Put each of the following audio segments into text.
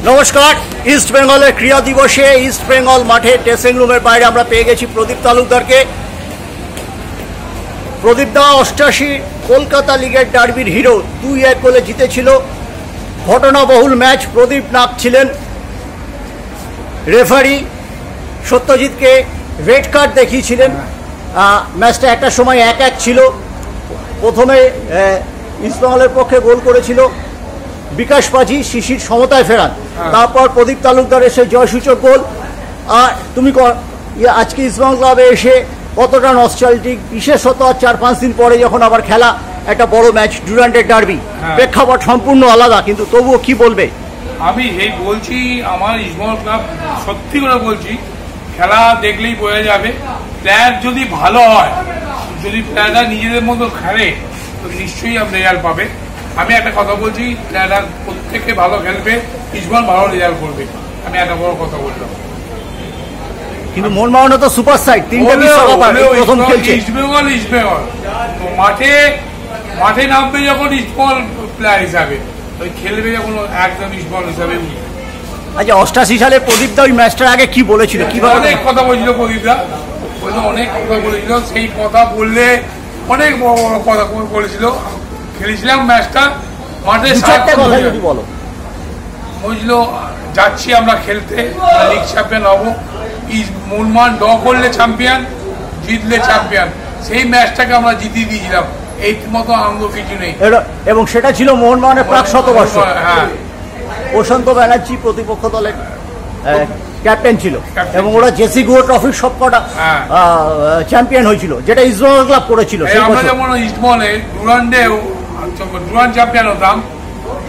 নমস্কার। ইস্ট বেঙ্গলের ক্রীড়া দিবসে ইস্ট বেঙ্গল মাঠে ড্রেসিং রুমের বাইরে আমরা পেয়ে গেছি প্রদীপ তালুকদারকে। প্রদীপ দা 88 কলকাতা লিগের ডার্বির হিরো, 2-1 গোলে জিতেছিল। ঘটনাবহুল ম্যাচ। প্রদীপ নাগ ছিলেন রেফারি, সত্যজিৎকে রেড কার্ড দেখিয়েছিলেন। ম্যাচটা একটা সময় 1-1 ছিল। প্রথমে ইস্ট বেঙ্গলের পক্ষে গোল করেছিল বিকাশ পাজি, শিশির সমতায় ফেরান। তারপর প্রদীপ তালুকদার এসে জয়সূচক গোল। আর তুমি আজকে ইস্টবেঙ্গল ক্লাবে এসে কতটা নস্টালজিক, বিশেষত 4-5 দিন পরে যখন আবার খেলা একটা বড় ম্যাচ, ডুরান্ডের ডার্বি, প্রেক্ষাপট সম্পূর্ণ আলাদা, কিন্তু তবুও কি বলবে? আমি এই বলছি, আমার ইস্টবেঙ্গল ক্লাব সত্যি করে বলছি, খেলা দেখলেই বোঝা যাবে প্লেয়ার যদি ভালো হয়, যদি প্লেয়াররা নিজেদের মতো খেলে তো নিশ্চয়ই আপনি রেজাল্ট পাবে। আমি একটা কথা বলছি, প্লেয়াররা প্রত্যেকে ভালো খেলবে, ইস্টবেঙ্গল ভালো রেজাল্ট করবে। আমি একটা বড় কথা বললাম। কিন্তু মোহনবাগান তো সুপার সাইড, তিনটা প্রথম খেলছে। ইস্টবেঙ্গল তো মাঠে নামবে যখন ইস্টবেঙ্গল প্লেয়ার হিসাবে, ওই খেলবে যখন একদম ইস্টবেঙ্গল হিসাবে। আচ্ছা, 88 সালে প্রদীপ দা ওই ম্যাচটার আগে কি বলেছিল? কিভাবে অনেক কথা বলছিল প্রদীপ দা, অনেক কথা বলেছিল। সেই কথা বললে অনেক বড় বড় কথা বলেছিল। খেলেছিলাম ম্যাচটা মাঠে, বুঝলো যাচ্ছি আমরা খেলতে, লিগ চ্যাম্পিয়ন হবো। মোহনবাগান ড্র করলে চ্যাম্পিয়ন, জিতলে চ্যাম্পিয়ন। সেই ম্যাচটাকে আমরা জিতিয়ে দিয়েছিলাম। এই মতো আনন্দ কিছু নেই। এবং সেটা ছিল মোহনবাগানের প্রাক শতবর্ষ। হ্যাঁ, প্রশান্ত ব্যানার্জি প্রতিপক্ষ দলের ক্যাপ্টেন ছিল এবং ওরা জেসি গুহ ট্রফির সবকটা চ্যাম্পিয়ন হয়েছিল, যেটা ইস্টবেঙ্গল ক্লাব করেছিল। আমরা যেমন ইস্টবেঙ্গলে ডুরান্ড চ্যাম্পিয়ন হতাম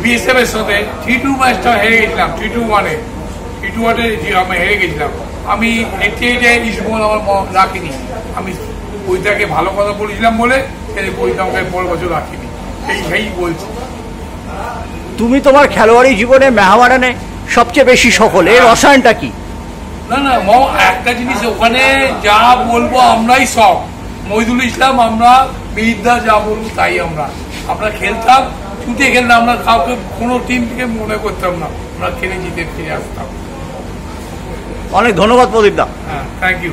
বিএসএফ এর সাথে। 3-2 ম্যাচটা হেরে গেছিলাম, 3-2-1-এ আমি হেরে গেছিলাম। আমি হেঁটে ইস্টবেঙ্গল আমার রাখিনি। আমি বইটাকে ভালো কথা বলেছিলাম বলে বইটা আমাকে পরের বছর রাখিনি। সেই বলছি। তুমি তোমার খেলোয়াড়ি জীবনে মেহমানে সবচেয়ে বেশি সফল, এর রসায়নটা কি? না একটা জিনিস, ওখানে যা বলবো আমরাই সব, মহিদুল ইসলাম, আমরা মিহিরদা যা বলবো তাই। আমরা খেলতাম, ছুটে খেলতাম, আমরা কাউকে কোনো টিম থেকে মনে করতাম না। আমরা খেলে জিতে ফিরে আসতাম। অনেক ধন্যবাদ প্রদীপ দা। হ্যাঁ, থ্যাংক ইউ।